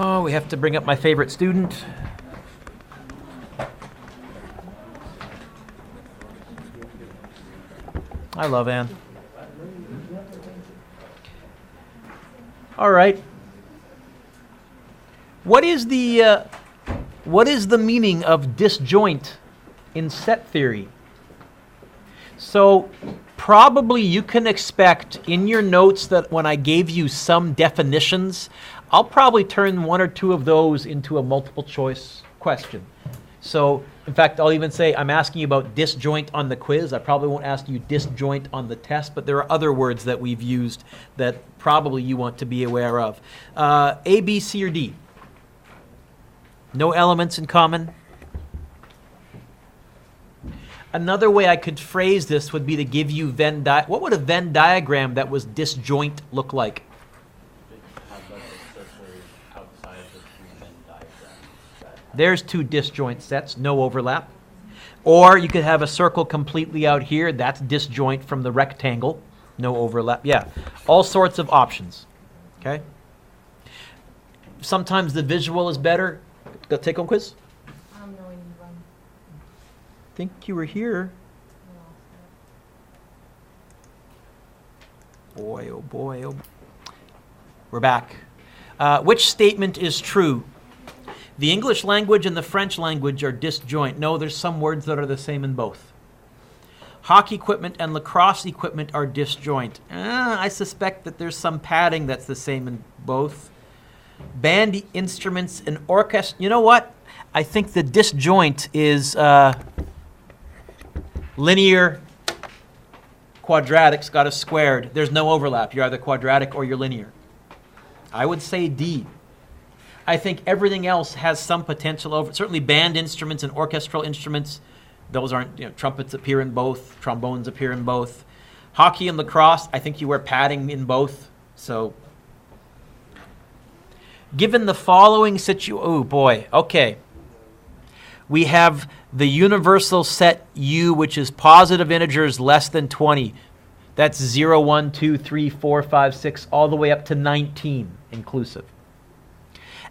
Oh, we have to bring up my favorite student. I love Anne. All right. What is the meaning of disjoint in set theory? So probably you can expect in your notes that when I gave you some definitions, I'll probably turn one or two of those into a multiple choice question. So, in fact, I'll even say I'm asking you about disjoint on the quiz. I probably won't ask you disjoint on the test, but there are other words that we've used that probably you want to be aware of. A, B, C, or D? No elements in common? Another way I could phrase this would be to give you what would a Venn diagram that was disjoint look like? There's two disjoint sets, no overlap. Or you could have a circle completely out here. That's disjoint from the rectangle, no overlap. Yeah, all sorts of options. Okay. Sometimes the visual is better. Go take home quiz. No, we need one. I think you were here. Boy, oh boy, oh boy. We're back. Which statement is true? The English language and the French language are disjoint. No, there's some words that are the same in both. Hockey equipment and lacrosse equipment are disjoint. I suspect that there's some padding that's the same in both. Band instruments and orchestra. You know what? I think the disjoint is linear, quadratic's got a squared. There's no overlap. You're either quadratic or you're linear. I would say D. I think everything else has some potential over. Certainly band instruments and orchestral instruments, those aren't, trumpets appear in both, trombones appear in both. Hockey and lacrosse, I think you wear padding in both. So, given the following oh boy, okay. We have the universal set U, which is positive integers less than 20. That's 0, 1, 2, 3, 4, 5, 6, all the way up to 19 inclusive.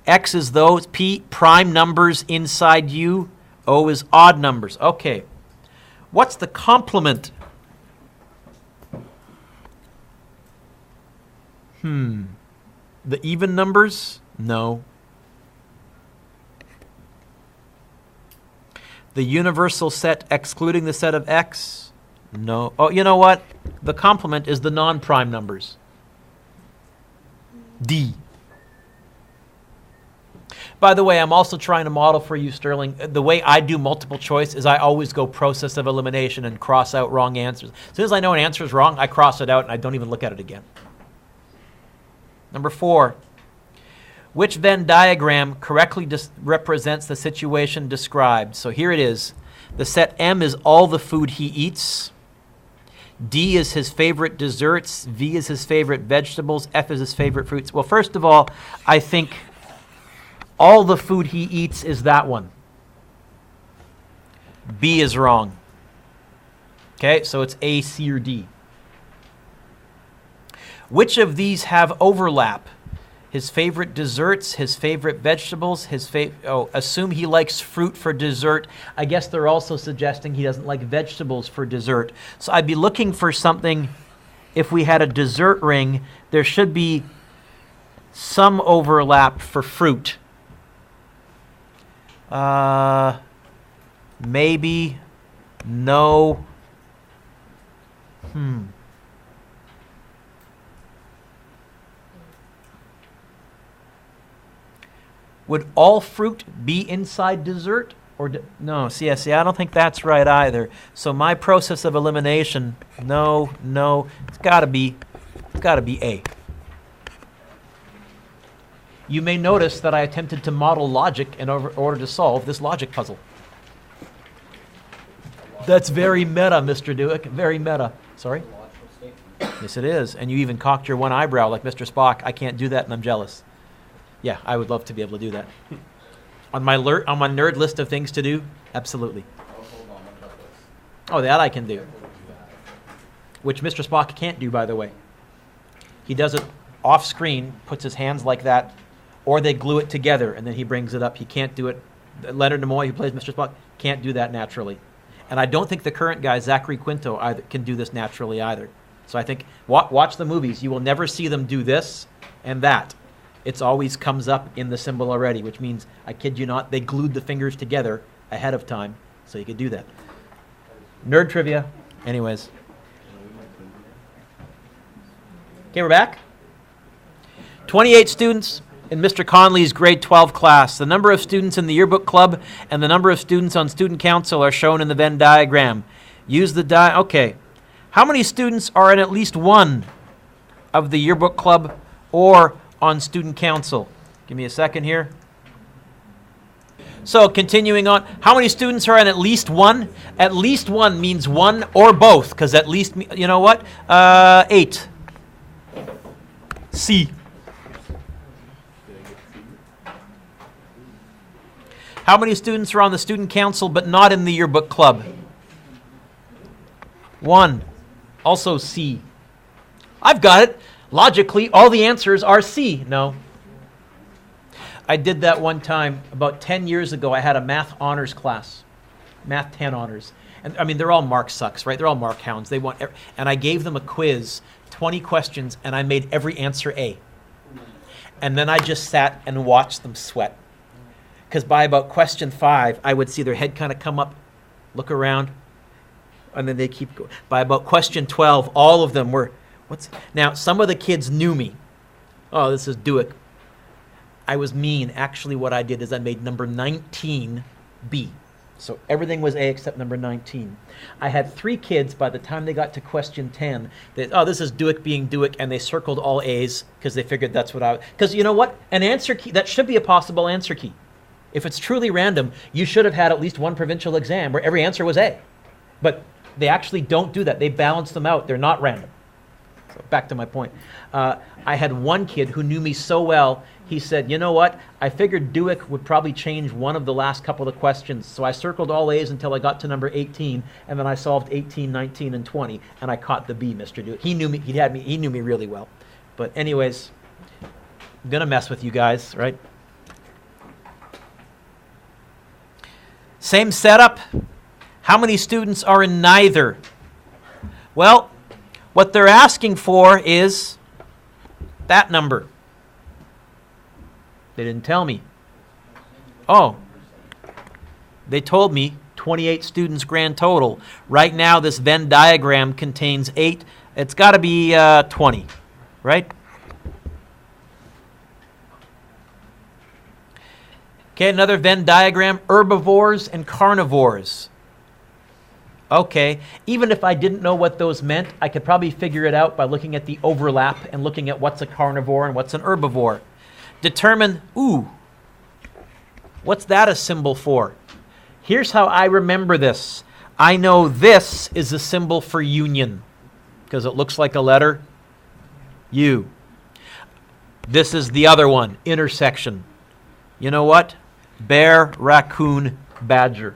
X is those, P, prime numbers inside U. O is odd numbers. Okay. What's the complement? The even numbers? No. The universal set excluding the set of X? No. Oh, you know what? The complement is the non-prime numbers. D. By the way, I'm also trying to model for you, Sterling. The way I do multiple choice is I always go process of elimination and cross out wrong answers. As soon as I know an answer is wrong, I cross it out and I don't even look at it again. Number 4. Which Venn diagram correctly represents the situation described? So here it is. The set M is all the food he eats. D is his favorite desserts. V is his favorite vegetables. F is his favorite fruits. Well, first of all, I think all the food he eats is that one. B is wrong. Okay, so it's A, C, or D. Which of these have overlap? His favorite desserts, his favorite vegetables, assume he likes fruit for dessert. I guess they're also suggesting he doesn't like vegetables for dessert. So I'd be looking for something, if we had a dessert ring, there should be some overlap for fruit. Maybe, no. Would all fruit be inside dessert? Or no, see, I don't think that's right either. So my process of elimination, no, it's gotta be A. You may notice that I attempted to model logic in order to solve this logic puzzle. That's very meta, Mr. Dueck, very meta. Sorry? Yes, it is. And you even cocked your one eyebrow like Mr. Spock. I can't do that and I'm jealous. Yeah, I would love to be able to do that. On my nerd list of things to do, absolutely. Oh, that I can do. Which Mr. Spock can't do, by the way. He does it off screen, puts his hands like that or they glue it together, and then he brings it up. He can't do it. Leonard Nimoy, who plays Mr. Spock, can't do that naturally. And I don't think the current guy, Zachary Quinto, either, can do this naturally either. So I think, watch the movies. You will never see them do this and that. It's always comes up in the symbol already, which means, I kid you not, they glued the fingers together ahead of time so you could do that. Nerd trivia. Anyways. Okay, we're back. 28 students in Mr. Conley's grade 12 class. The number of students in the yearbook club and the number of students on student council are shown in the Venn diagram. Use the okay. How many students are in at least one of the yearbook club or on student council? Give me a second here. So continuing on, how many students are in at least one? At least one means one or both, because at least, you know what? 8. C. How many students are on the student council but not in the yearbook club? 1. Also C. I've got it. Logically, all the answers are C. No. I did that one time about 10 years ago. I had a math honors class, math 10 honors. And I mean, they're all mark sucks, right? They're all mark hounds. They want, and I gave them a quiz, 20 questions, and I made every answer A. And then I just sat and watched them sweat. Because by about question 5, I would see their head kind of come up, look around, and then they keep going. By about question 12, all of them were, now, some of the kids knew me. Oh, this is Dueck. I was mean. Actually, what I did is I made number 19 B. So everything was A except number 19. I had 3 kids by the time they got to question 10 that, oh, this is Dueck being Dueck, and they circled all A's because they figured that's what because you know what? An answer key, that should be a possible answer key. If it's truly random, you should have had at least one provincial exam where every answer was A. But they actually don't do that. They balance them out. They're not random. So back to my point. I had one kid who knew me so well, he said, you know what? I figured Dueck would probably change one of the last couple of questions. So I circled all A's until I got to number 18, and then I solved 18, 19, and 20, and I caught the B, Mr. Dueck. He knew me, he knew me really well. But anyways, I'm gonna mess with you guys, right? Same setup. How many students are in neither? Well, what they're asking for is that number. They didn't tell me. Oh, they told me 28 students grand total. Right now, this Venn diagram contains 8. It's got to be 20, right? Okay, another Venn diagram, herbivores and carnivores. Okay, even if I didn't know what those meant, I could probably figure it out by looking at the overlap and looking at what's a carnivore and what's an herbivore. Determine, what's that a symbol for? Here's how I remember this. I know this is a symbol for union because it looks like a letter U. This is the other one, intersection. You know what? Bear, raccoon, badger.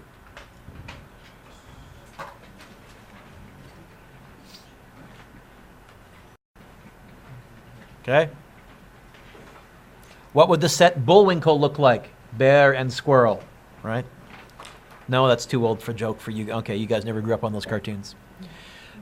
Okay. What would the set Bullwinkle look like? Bear and squirrel, right? No, that's too old for a joke for you. Okay, you guys never grew up on those cartoons.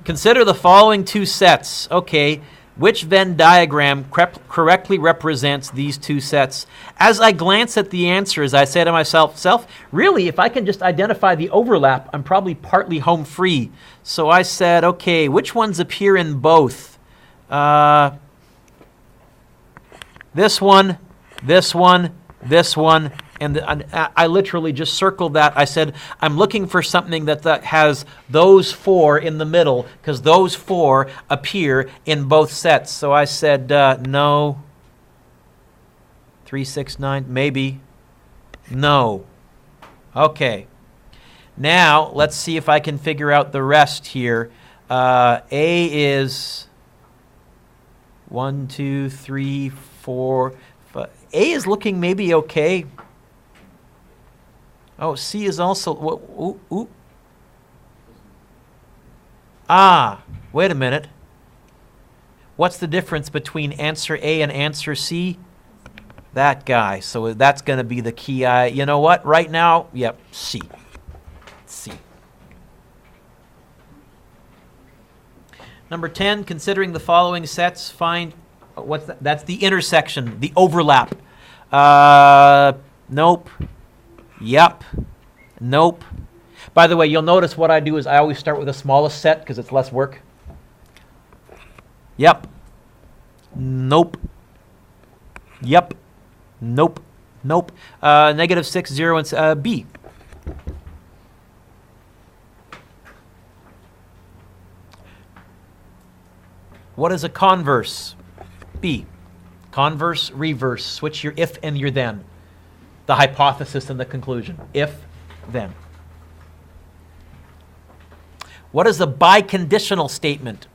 Consider the following 2 sets. Okay, which Venn diagram correctly represents these 2 sets? As I glance at the answers, I say to myself, really, if I can just identify the overlap, I'm probably partly home free. So I said, okay, which ones appear in both? This one, this one, this one, and I literally just circled that. I said, I'm looking for something that has those 4 in the middle, because those 4 appear in both sets. So I said, no. 3, 6, 9, maybe. No. Okay. Now, let's see if I can figure out the rest here. A is 1, 2, 3, 4, 5. A is looking maybe okay. Oh, C is also... wait a minute. What's the difference between answer A and answer C? That guy. So that's going to be the key. You know what? Right now, yep, C. C. Number 10, considering the following sets, find what's that? That's the intersection, the overlap. Nope. Yep. Nope. By the way, you'll notice what I do is I always start with the smallest set because it's less work. Yep. Nope. Yep. Nope. Nope. -6, 0, and B. What is a converse? B. Converse, reverse. Switch your if and your then. The hypothesis and the conclusion. If, then. What is a biconditional statement?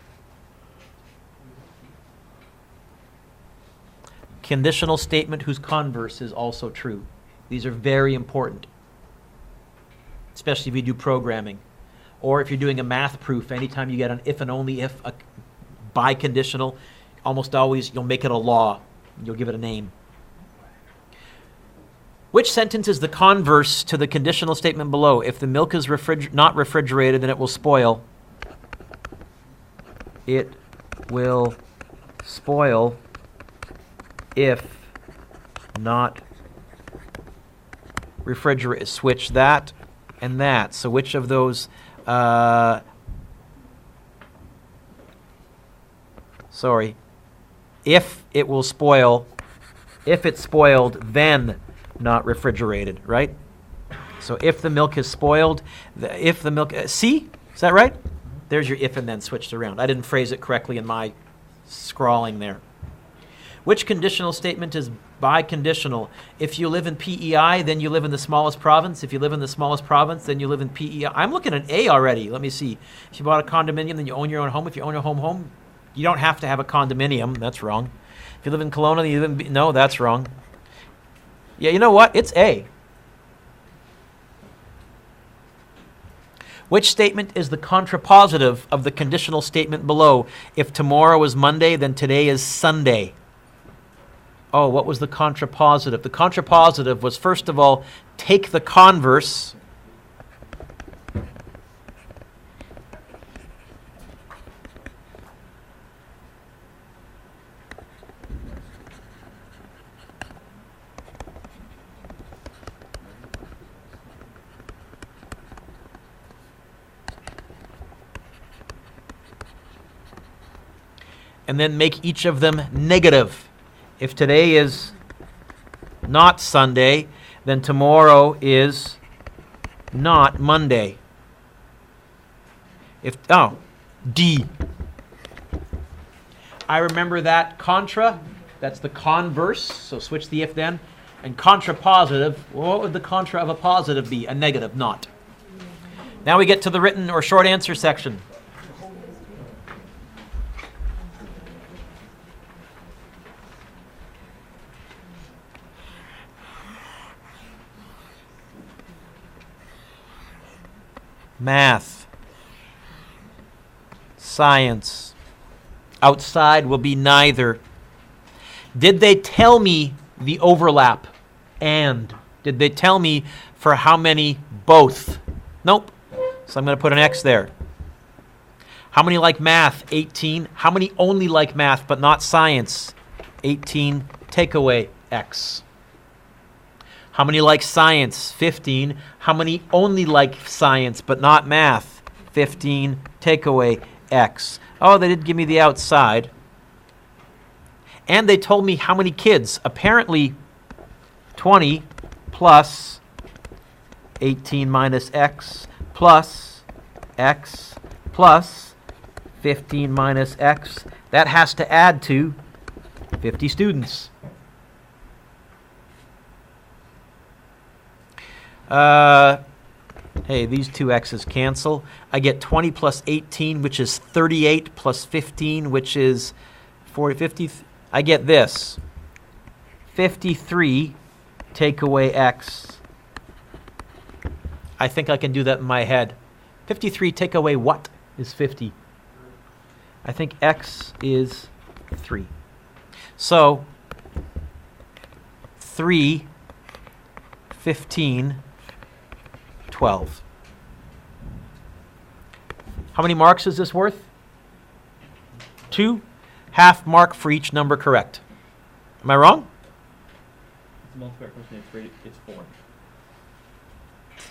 Conditional statement whose converse is also true. These are very important, especially if you do programming. Or if you're doing a math proof, anytime you get an if and only if, a biconditional, almost always you'll make it a law. You'll give it a name. Which sentence is the converse to the conditional statement below? If the milk is not refrigerated, then it will spoil. It will spoil if not refrigerated. Switch that and that. So which of those... sorry. If it will spoil, if it's spoiled, then not refrigerated, right? So if the milk is spoiled, if the milk... see? Is that right? There's your if and then switched around. I didn't phrase it correctly in my scrawling there. Which conditional statement is biconditional? If you live in PEI, then you live in the smallest province. If you live in the smallest province, then you live in PEI. I'm looking at A already. Let me see. If you bought a condominium, then you own your own home. If you own a home, you don't have to have a condominium. That's wrong. If you live in Kelowna, you live in... no, that's wrong. Yeah, you know what? It's A. Which statement is the contrapositive of the conditional statement below? If tomorrow is Monday, then today is Sunday. Oh, what was the contrapositive? The contrapositive was, first of all, take the converse. And then make each of them negative. If today is not Sunday, then tomorrow is not Monday. D. I remember that contra, that's the converse, so switch the if then. And contrapositive, well, what would the contra of a positive be? A negative, not. Now we get to the written or short answer section. Math, science. Outside will be neither. Did they tell me the overlap? And did they tell me for how many both? Nope. So I'm going to put an X there. How many like math? 18. How many only like math but not science? 18. Take away X. How many like science? 15. How many only like science but not math? 15. Take away X. Oh, they did give me the outside. And they told me how many kids. Apparently 20 plus 18 minus X plus X plus 15 minus X. That has to add to 50 students. Hey, these two X's cancel. I get 20 plus 18, which is 38, plus 15, which is 40, 50. I get this. 53, take away X. I think I can do that in my head. 53, take away what is 50? I think X is 3. So, 3, 15, 12. How many marks is this worth? 2. Half mark for each number correct. Am I wrong? It's a multi-part question. It's 4.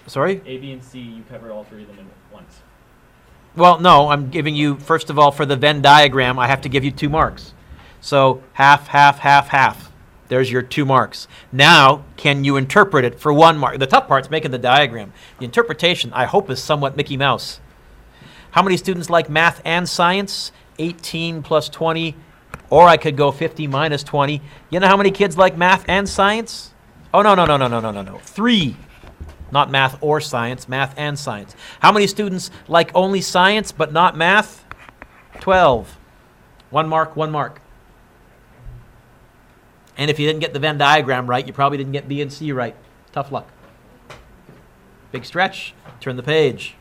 Sorry? A, B, and C, you cover all 3 of them at once. Well, no, I'm giving you, first of all, for the Venn diagram, I have to give you 2 marks. So half, half, half, half. There's your 2 marks. Now, can you interpret it for 1 mark? The tough part's making the diagram. The interpretation, I hope, is somewhat Mickey Mouse. How many students like math and science? 18 plus 20, or I could go 50 minus 20. You know how many kids like math and science? Oh, no. 3. Not math or science, math and science. How many students like only science but not math? 12. 1 mark, 1 mark. And if you didn't get the Venn diagram right, you probably didn't get B and C right. Tough luck. Big stretch. Turn the page.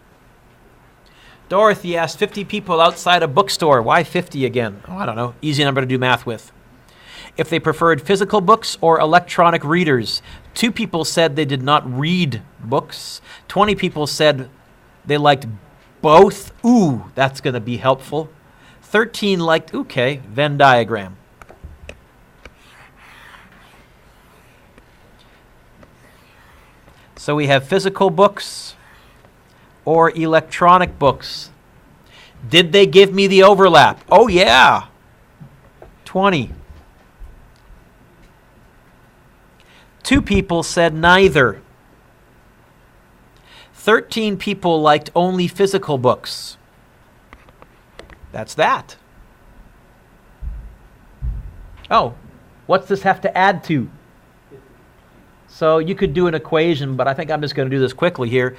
Dorothy asked 50 people outside a bookstore. Why 50 again? Oh, I don't know. Easy number to do math with. If they preferred physical books or electronic readers. 2 people said they did not read books. 20 people said they liked both. Ooh, that's going to be helpful. 13 liked, okay, Venn diagram. So we have physical books or electronic books. Did they give me the overlap? Oh, yeah. 20. 2 people said neither. 13 people liked only physical books. That's that. Oh, what's this have to add to? So you could do an equation, but I think I'm just going to do this quickly here.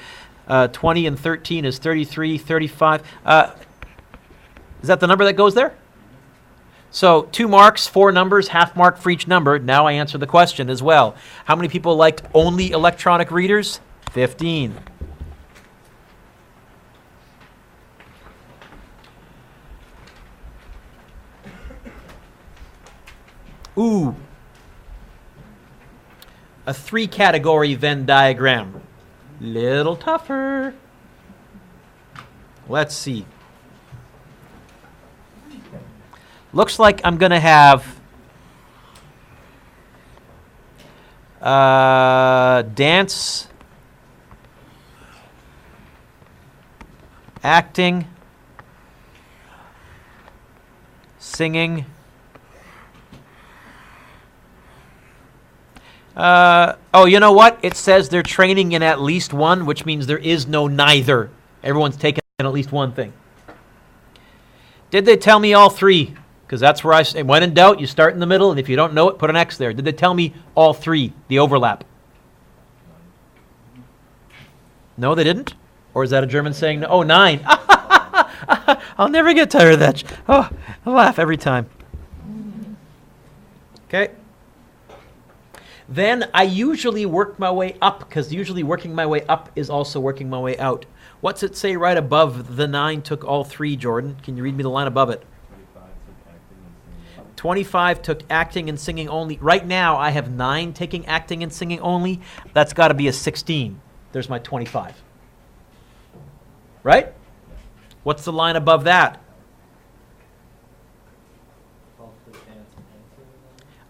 20 and 13 is 33, 35. Is that the number that goes there? So 2 marks, 4 numbers, half mark for each number. Now I answer the question as well. How many people liked only electronic readers? 15. Ooh. A 3-category Venn diagram. Little tougher. Let's see. Looks like I'm going to have dance, acting, singing, oh, you know what? It says they're training in at least one, which means there is no neither. Everyone's taken at least one thing. Did they tell me all 3? Because that's where I say, when in doubt, you start in the middle, and if you don't know it, put an X there. Did they tell me all 3, the overlap? No, they didn't? Or is that a German saying, no? Oh, 9. I'll never get tired of that. Oh, I laugh every time. Okay. Then I usually work my way up, because usually working my way up is also working my way out. What's it say right above the 9 took all 3, Jordan? Can you read me the line above it? 25 took acting and singing only. Right now, I have 9 taking acting and singing only. That's got to be a 16. There's my 25. Right? What's the line above that?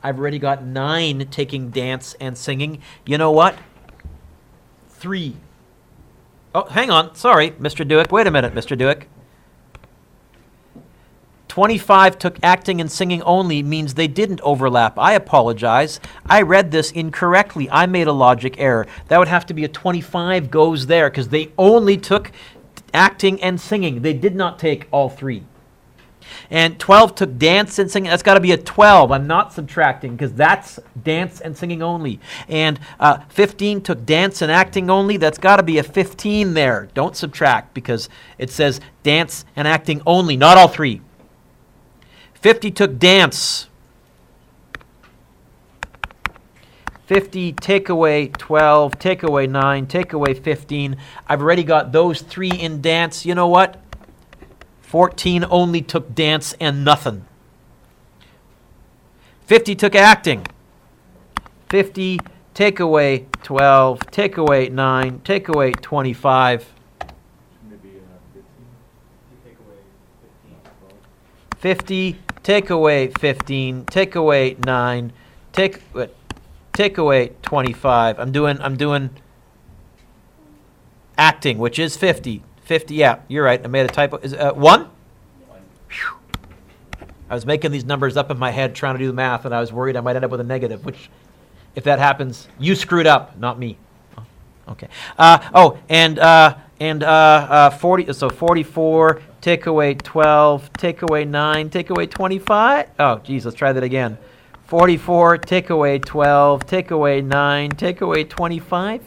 I've already got 9 taking dance and singing. You know what? 3. Oh, hang on. Sorry, Mr. Dueck. Wait a minute, Mr. Dueck. 25 took acting and singing only means they didn't overlap. I apologize. I read this incorrectly. I made a logic error. That would have to be a 25 goes there because they only took acting and singing. They did not take all 3. And 12 took dance and singing. That's got to be a 12. I'm not subtracting because that's dance and singing only. And 15 took dance and acting only. That's got to be a 15 there. Don't subtract because it says dance and acting only, not all 3. 50 took dance. 50, take away 12, take away 9, take away 15. I've already got those 3 in dance. You know what? 14 only took dance and nothing. 50 took acting. 50, take away 12, take away 9, take away 25. Maybe 15. You take away 15. 50, take away 15, take away 9, take away 25. I'm doing acting, which is 50. 50, yeah, you're right. I made a typo. Is 1? Whew. I was making these numbers up in my head trying to do the math, and I was worried I might end up with a negative, which, if that happens, you screwed up, not me. Oh, okay. 40, so 44, take away 12, take away 9, take away 25. Oh, geez, let's try that again. 44, take away 12, take away 9, take away 25.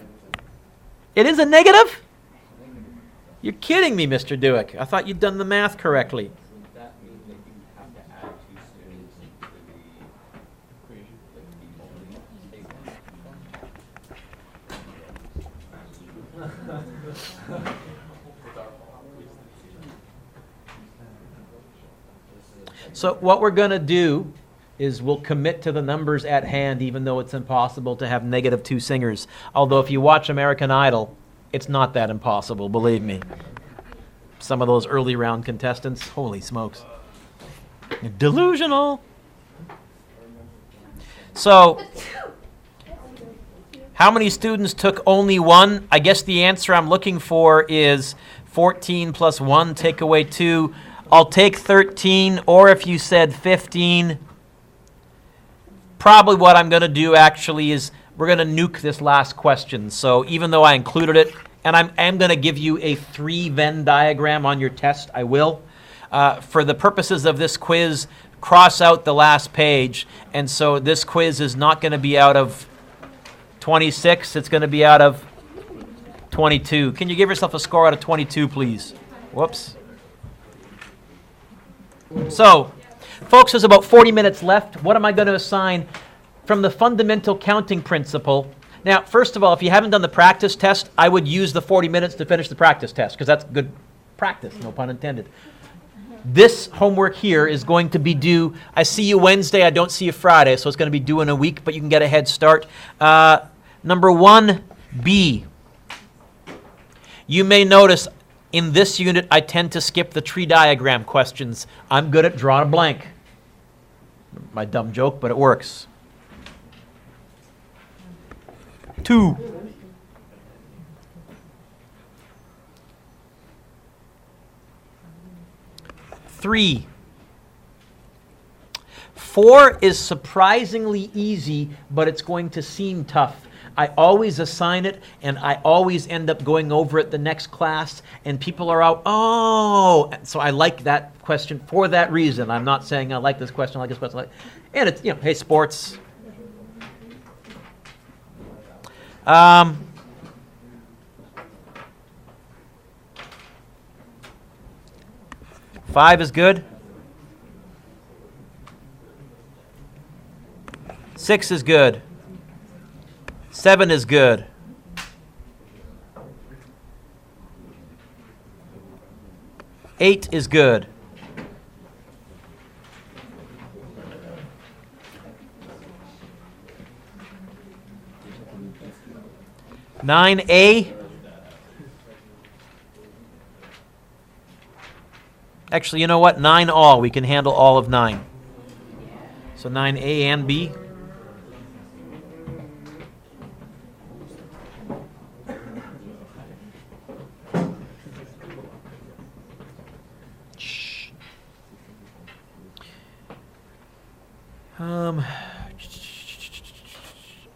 It is a negative? You're kidding me, Mr. Dueck. I thought you'd done the math correctly. Does that mean that you have to add 2 students to the equation? So what we're going to do is we'll commit to the numbers at hand, even though it's impossible to have negative 2 singers. Although if you watch American Idol, it's not that impossible, believe me. Some of those early round contestants, holy smokes. Delusional. So, how many students took only 1? I guess the answer I'm looking for is 14 plus 1, take away 2. I'll take 13, or if you said 15, probably what I'm going to do actually is we're going to nuke this last question. So even though I included it, and I'm going to give you a 3-Venn diagram on your test, I will. For the purposes of this quiz, cross out the last page. And so this quiz is not going to be out of 26. It's going to be out of 22. Can you give yourself a score out of 22, please? Whoops. So, folks, there's about 40 minutes left. What am I going to assign from the fundamental counting principle? Now, first of all, if you haven't done the practice test, I would use the 40 minutes to finish the practice test, because that's good practice, no pun intended. This homework here is going to be due, I see you Wednesday, I don't see you Friday, so it's going to be due in a week, but you can get a head start. Number 1B. You may notice in this unit, I tend to skip the tree diagram questions. I'm good at drawing a blank. My dumb joke, but it works. 2. Three. 4 is surprisingly easy, but it's going to seem tough. I always assign it, and I always end up going over it the next class, and people are out, oh! So I like that question for that reason. I'm not saying I like this question, I like this question. And it's, hey, sports. 5 is good. 6 is good. 7 is good. 8 is good. 9A. Actually, you know what? 9 all. We can handle all of 9. So 9A and B.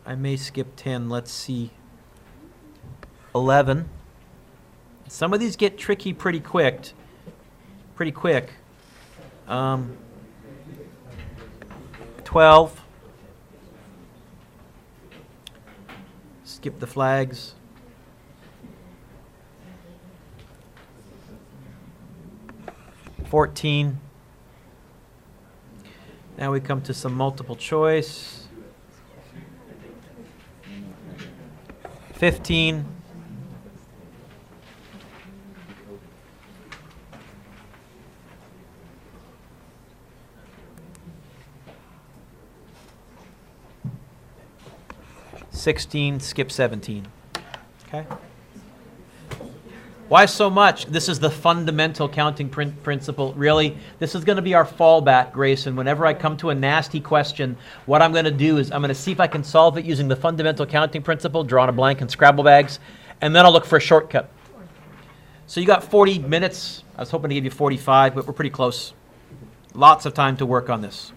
I may skip 10. Let's see. 11. Some of these get tricky pretty quick. 12. Skip the flags. 14. Now we come to some multiple choice. 15. 16. 16, skip 17. Okay? Why so much? This is the fundamental counting principle. Really, this is going to be our fallback, Grayson. Whenever I come to a nasty question, what I'm going to do is I'm going to see if I can solve it using the fundamental counting principle, draw on a blank and Scrabble bags, and then I'll look for a shortcut. So you got 40 minutes. I was hoping to give you 45, but we're pretty close. Lots of time to work on this.